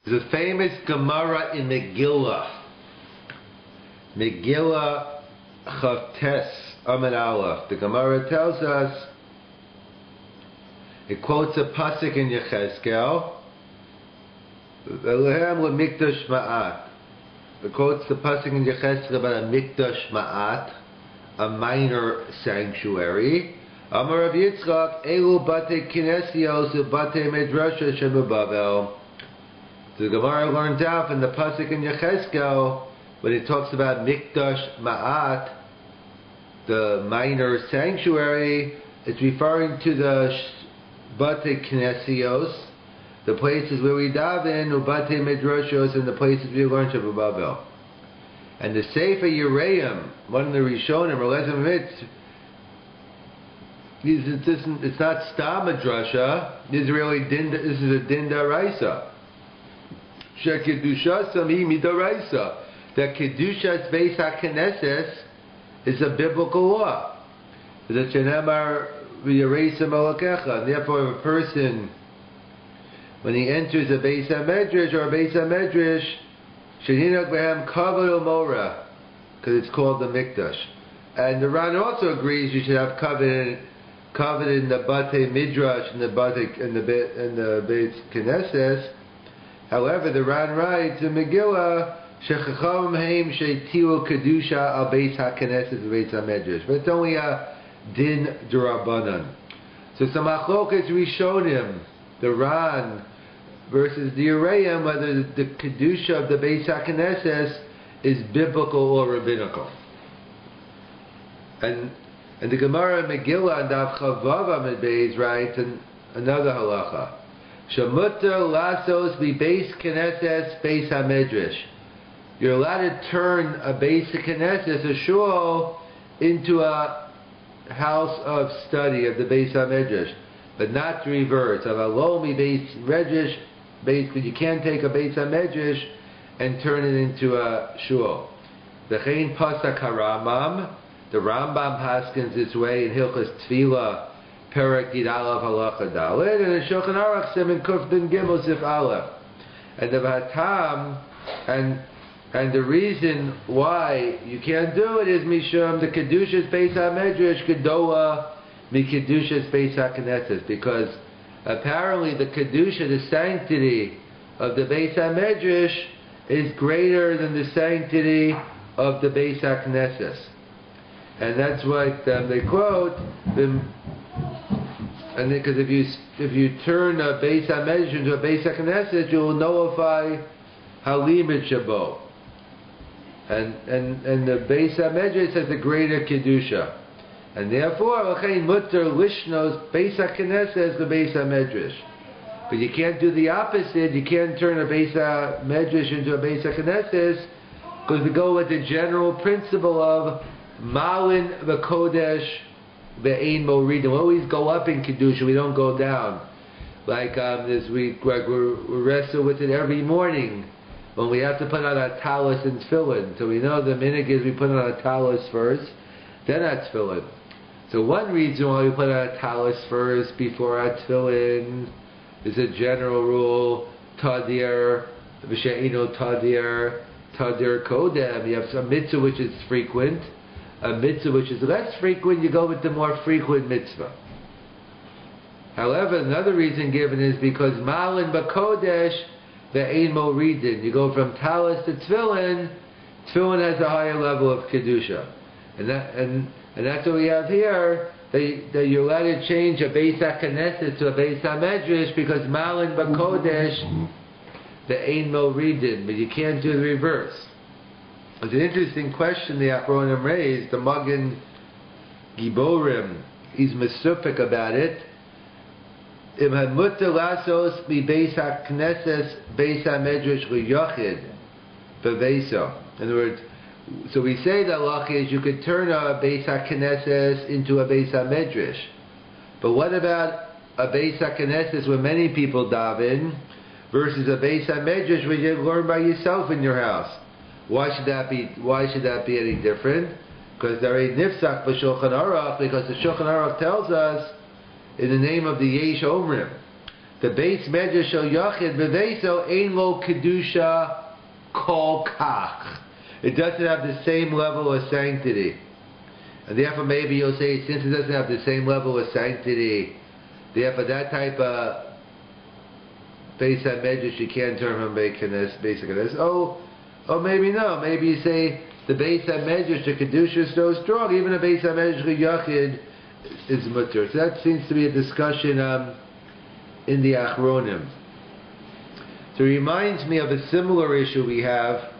There's a famous Gemara in Megillah. Megillah Chavtes Amud Aleph. The Gemara tells us, it quotes a pasuk in Yechezkel, Elohem leMikdash Ma'at. It quotes the pasuk in Yechezkel about a Mikdash Ma'at, a minor sanctuary. Amar Rav Yitzchak, Elu Bate Kinesios Bate Medrasha Shemubavel. The Gemara learns out from the pasuk in Yechezkel when it talks about Mikdash Ma'at, the minor sanctuary. It's referring to the Bate Kinesios, the places where we daven, Ubate Medrashos, and the places we learn Shemubavel. And the Sefer Yereim, one of the Rishonim, it's not Stam Madrasha. This is really this is a Din Daraisa. Shekedusha Sami Midaraisa. That Kedushas Beis HaKnesses is a biblical law. The Shenemar V'Yareisa Malakecha. Therefore, if a person, when he enters a Beis HaMedrash or a Beis HaMedrash, Sheninak Behem Kavod Mora, because it's called the Mikdash. And the Ran also agrees you should have covenant in the Bate Midrash and the Beis Knesses. However, the Ran writes in Megillah, Shechacham Haim Sheitilu Kedusha al Beis HaKnesses and Beis HaMedrash. But it's only a Din D'Rabbanan. So some Machlokas Rishonim, the Ran versus the Yereim, whether the Kedusha of the Beis HaKnesses is biblical or rabbinical. And the Gemara Megillah and Daf Chavav Amid Beis writes another halacha. Shemutar lasos bi Beis Knesses Beis HaMedrash. You're allowed to turn a Beis Knesses, a shul, into a house of study of the Beis HaMedrash, but not the reverse. Avalomi Beis Medrash, basically you can't take a Beis HaMedrash and turn it into a shul. V'chein pasak haRambam. The Rambam paskins this way in Hilchos Tefillah, Perek Yid Aleph Halacha Dalet, and in Shulchan Aruch Siman Kuf Ben Gimel Sif Aleph. And the Hatam, and the reason why you can't do it is Mishum the Kedushas Beis HaMedrash Gedola Mi Kedushas Beis HaKnesses, because apparently the Kedusha, the sanctity of the Beis HaMedrash, is greater than the sanctity of the Beis HaKnesses. And that's what they quote. And because if you turn a Beis HaMedrash into a Beis HaKnesses, you will nullify Halimit Shabo. And the Beis HaMedrash has a greater Kedusha. And therefore, L'chein mutter lishnos Beis HaKnesses the Beis HaMedrash. But you can't do the opposite. You can't turn a Beis HaMedrash into a Beis HaKnesses, because we go with the general principle of Malin v'Kodesh ve'ein moridin. We always go up in Kedusha, we don't go down. Like this week, we wrestle with it every morning when we have to put on our talis and tefillin. So we know the minhag is we put on our talis first, then our tefillin. So one reason why we put on our talis first before our tefillin is a general rule, tadir, v'she'ino tadir kodem. You have some mitzvah which is frequent, a mitzvah which is less frequent, you go with the more frequent mitzvah. However, another reason given is because Malin B'Kodesh ve'ein moridin. You go from talis to tefillin. Tefillin has a higher level of kedusha, and that's what we have here. That you're allowed to change a Beis HaKnesses to a Beis HaMedrash because Malin B'Kodesh ve'ein moridin, but you can't do the reverse. It's an interesting question the Achronim raised. The Magen Giborim, he's mesupik about it. Im hamutter lasos mi Beis HaKnesses Beis HaMedrash l'yochid b'veiso. In other words, so we say that halacha is you could turn a Beis HaKnesses into a Beis HaMedrash. But what about a Beis HaKnesses where many people daven versus a Beis HaMedrash where you learn by yourself in your house? Why should that be any different? Because there ain't nifsak b'Shulchan Aruch, because the Shulchan Aruch tells us in the name of the Yesh Omrim. The Beis Medrash shel Yachid B'Veiso ein lo kedusha kol kach. It doesn't have the same level of sanctity. And therefore maybe you'll say, since it doesn't have the same level of sanctity, therefore that type of Beis HaMedrash you can't turn from Beis HaKnesses. Oh, maybe no. Maybe you say the Beis HaMedrash, the Kedusha is so strong, even the Beis HaMedrash Yachid is mutter. So that seems to be a discussion in the Achronim. So it reminds me of a similar issue we have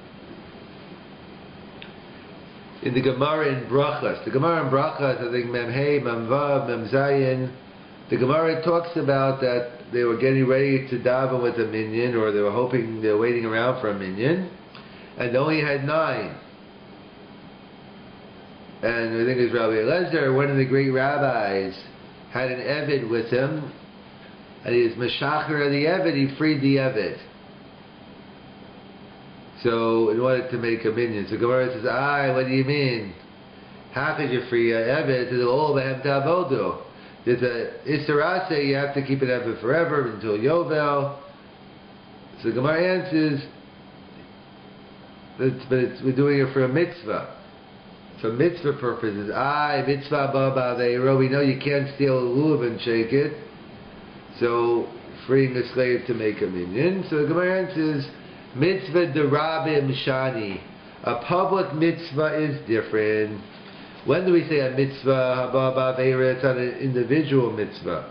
in the Gemara in Brachas. The Gemara in Brachas, I think Mem Hey, Mem Vav, Mem Zayin, the Gemara talks about that they were getting ready to daven with a minyan, or they were waiting around for a minyan, and they only had 9. And I think it was Rabbi Eliezer, one of the great rabbis, had an Eved with him, and he was Meshacher of the Eved, he freed the Eved. So, in order to make a minyan. So Gemara says, what do you mean? How could you free an Eved? Says, Behem Tavodu. There's a Isserase, you have to keep an Eved forever until Yovel. So Gemara answers, we're doing it for a mitzvah. For mitzvah purposes. Mitzvah baba ve'ero. We know you can't steal a lulav and shake it. So, freeing a slave to make a minyan. So the Gemara answers, mitzvah derabim shani. A public mitzvah is different. When do we say a mitzvah baba ve'ero? It's on an individual mitzvah.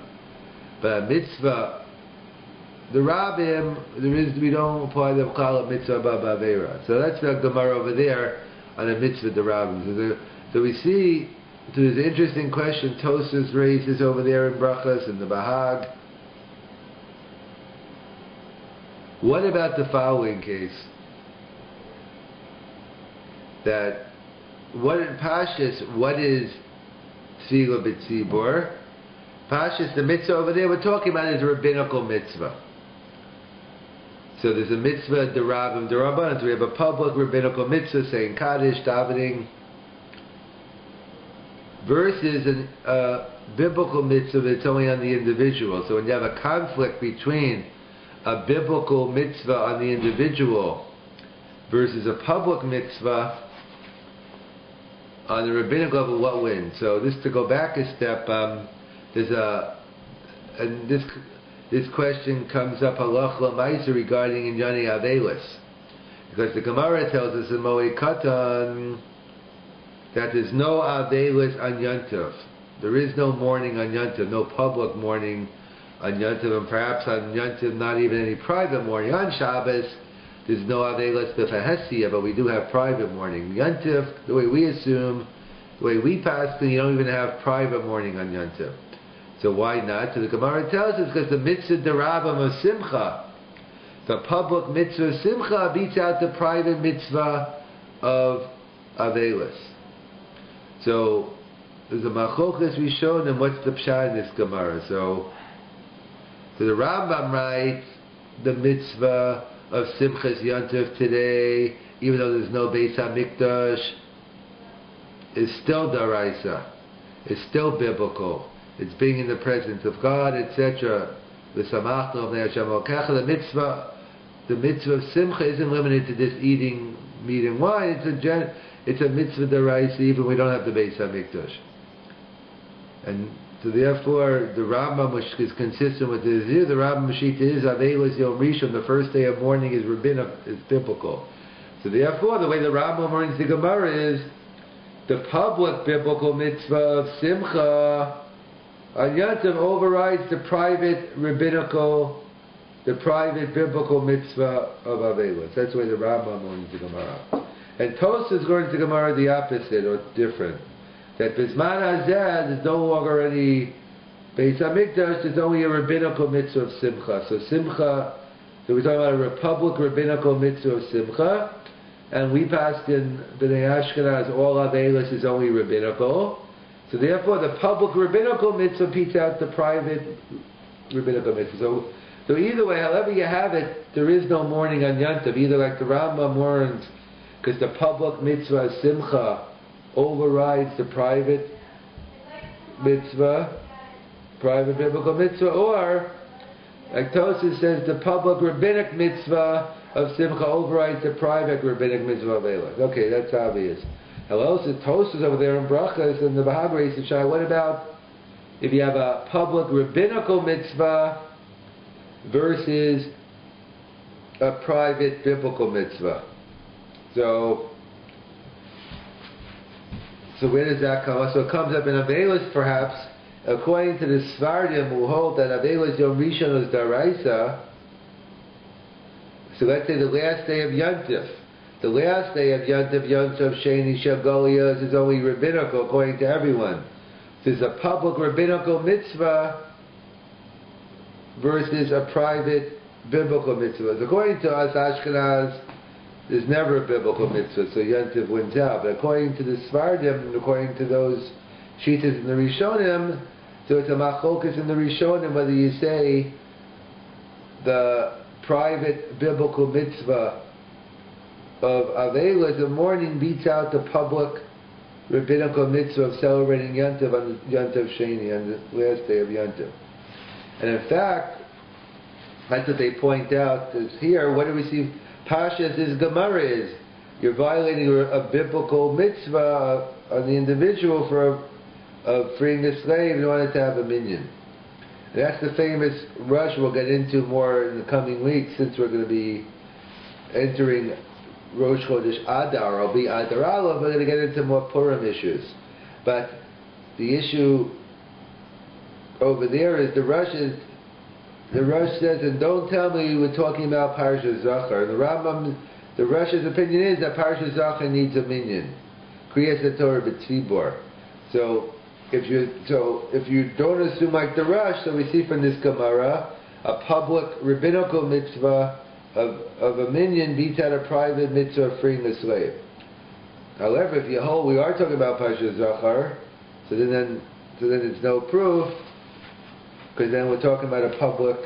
But a mitzvah derabim, we don't apply the call it mitzvah baba ve'ero. So that's the Gemara over there on a mitzvah derabim. So we see, so there's an interesting question Tosas raises over there in Brachas and the Bahag. What about the following case? That what in Pashas, what is Tefillah B'Tzibur? Pashas, the mitzvah over there we're talking about is a rabbinical mitzvah. So there's a mitzvah derabim derabanan. So we have a public rabbinical mitzvah saying Kaddish, davening, versus a biblical mitzvah that's only on the individual. So when you have a conflict between a biblical mitzvah on the individual versus a public mitzvah on the rabbinic level, what wins? So this, to go back a step, this question comes up halach l'maisa regarding Inyani Avelis, because the Gemara tells us in Moed Katan that there's no Avelis on Yontif. There is no mourning on Yontif, no public mourning on Yontif, and perhaps on Yontif not even any private mourning. On Shabbos there's no Avelis b'Fahesia, but we do have private mourning. Yontif, the way we assume, the way we pass, you don't even have private mourning on Yontif. So why not? So the Gemara tells us because the mitzvah derabim of simcha, the public mitzvah of simcha, beats out the private mitzvah of avelis. So there's a machokas we showed, and what's the pshat in this Gemara? So the Rambam writes the mitzvah of simchas yontif today, even though there's no Beis HaMikdash, is still daraisa, is still biblical. It's being in the presence of God, etc. The mitzvah of simcha isn't limited to just eating meat and wine. It's a mitzvah deraisa, even we don't have the Beis HaMikdash. And so therefore, the Rambam is consistent with this here. The Rambam Mashita is Avelis Yom Rishon. The first day of mourning is rabbinic, is biblical. So therefore, the way the Rambam learns the Gemara is the public biblical mitzvah of simcha on Yontif overrides the private biblical mitzvah of Avelis. That's the way the Rambam learns the Gemara. And Tosas learns the Gemara the opposite, or different. That Bisman Hazeh, there's no longer any Beis HaMikdash, there's only a rabbinical mitzvah of simcha. So simcha, so we're talking about a republic rabbinical mitzvah of simcha, and we passed in B'nai Ashkenaz, all Avelis is only rabbinical. So therefore, the public rabbinical mitzvah beats out the private rabbinical mitzvah. So either way, however you have it, there is no mourning on Yontif. Either like the Rambam mourns, because the public mitzvah of simcha overrides the private mitzvah, private biblical mitzvah, or Like Tosfos says, the public rabbinic mitzvah of Simcha overrides the private rabbinic mitzvah of Eilat. Okay, that's obvious. Hello, so Tosfos over there in Brachas and the Bahagri says, what about if you have a public rabbinical mitzvah versus a private biblical mitzvah? So where does that come? So it comes up in Avelis, perhaps, according to the Sfardim who hold that Avelis Yom Rishon is Daraisa. So let's say the last day of Yontif. The last day of Yontif, Yontif Sheni Shagolia, is only rabbinical according to everyone. There's a public rabbinical mitzvah versus a private biblical mitzvah. According to us, Ashkenaz, there's never a biblical mitzvah, so Yontif wins out. But according to the Sfardim, and according to those Shitas in the Rishonim, so it's a machlokas in the Rishonim whether you say the private biblical mitzvah of Avela in the morning beats out the public rabbinical mitzvah of celebrating Yontif on Yontif Sheni, on the last day of Yontif. And in fact, that's what they point out is here. What do we see? Pashas is Gemara is you're violating a biblical mitzvah on the individual for freeing a slave in order to have a minyan. And that's the famous rush we'll get into more in the coming weeks, since we're going to be entering Rosh Chodesh Adar. I'll be Adar Aleph. We're going to get into more Purim issues. But the issue over there is the Rush says, and don't tell me you were talking about Parashat Zachar. The Rambam, the Rush's opinion is that Parashat Zachar needs a minyan. Kriyas Torah b'tzibor. So if you don't assume like the Rush, so we see from this Gemara, a public rabbinical mitzvah of a minyan beats out a private mitzvah of freeing a slave. However, if you hold we are talking about Parashat Zachar, so then it's no proof, because then we're talking about a public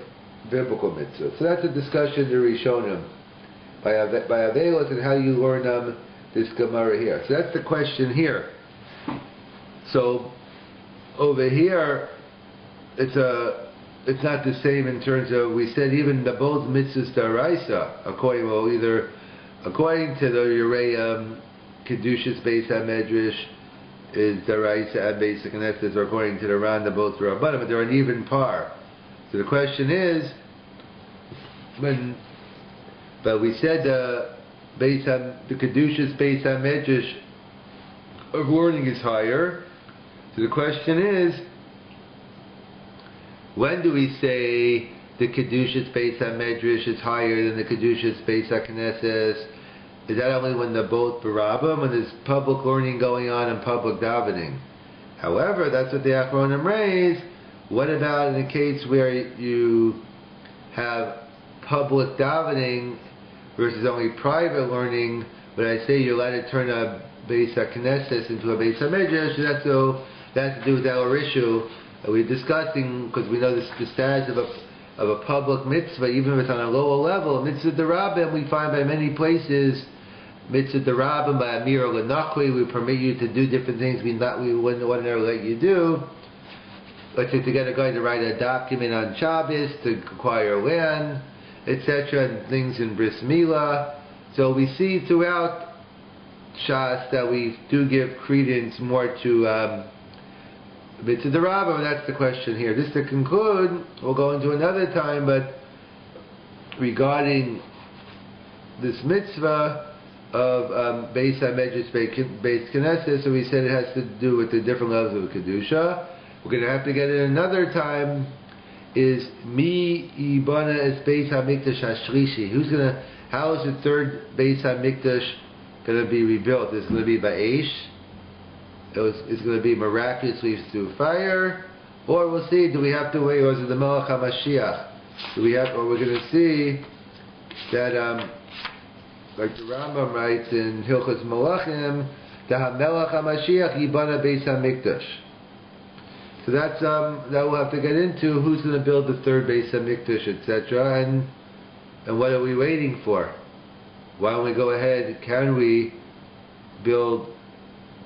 biblical mitzvah. So that's a discussion to Rishonim by Avelos and how you learn this Gemara here. So that's the question here. So over here, it's not the same in terms of, we said even the both mitzvahs daraisa, according to the Yerei Kedushas Beis HaMedrash is daraisa and basic Knesset, or according to the Randa both Rabbanim, but they're an even par. So the question is, but we said the Kedushas Beis HaMedrash of learning is higher. So the question is, when do we say the Kedushas Beis HaMedrash is higher than the Kedushas Beis HaKnesses? Is that only when they're both barabim, when there's public learning going on and public davening? However, that's what the Achronim raise. What about in the case where you have public davening versus only private learning? When I say you're allowed to turn a Beis HaKnesses into a Beis HaMedrash, that's to do with our issue that we're discussing, because we know the status of a public mitzvah, even if it's on a lower level. Mitzvah d'Rabim, we find by many places, mitzvah d'Rabim, by Amir or Lenachli, we permit you to do different things we wouldn't ordinarily let you do. Let's say to get a guy to write a document on Shabbos, to acquire land, etc., and things in Bris Milah. So we see throughout Shas that we do give credence more to mitzvah d'Rabim, and that's the question here. Just to conclude, we'll go into another time, but regarding this mitzvah of Beis HaMedrash Beis Knesset, so we said it has to do with the different levels of Kedusha. We're going to have to get it another time, is Mi Yibana es Beis HaMikdash HaShlishi. How is the third Beis HaMikdash going to be rebuilt? Is it going to be by Eish? It's going to be miraculously through fire, or we'll see, do we have to wait, or is it the Melech HaMashiach? Or we're going to see that, like the Rambam writes in Hilchos Malachim, the Melech HaMashiach Yibana Beis HaMikdash. So that's that we'll have to get into, who's going to build the third Beis HaMikdash, etc., and what are we waiting for? Why don't we go ahead? Can we build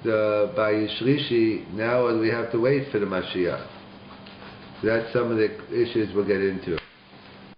the Bayis Shlishi now, or do we have to wait for the Mashiach? So that's some of the issues we'll get into.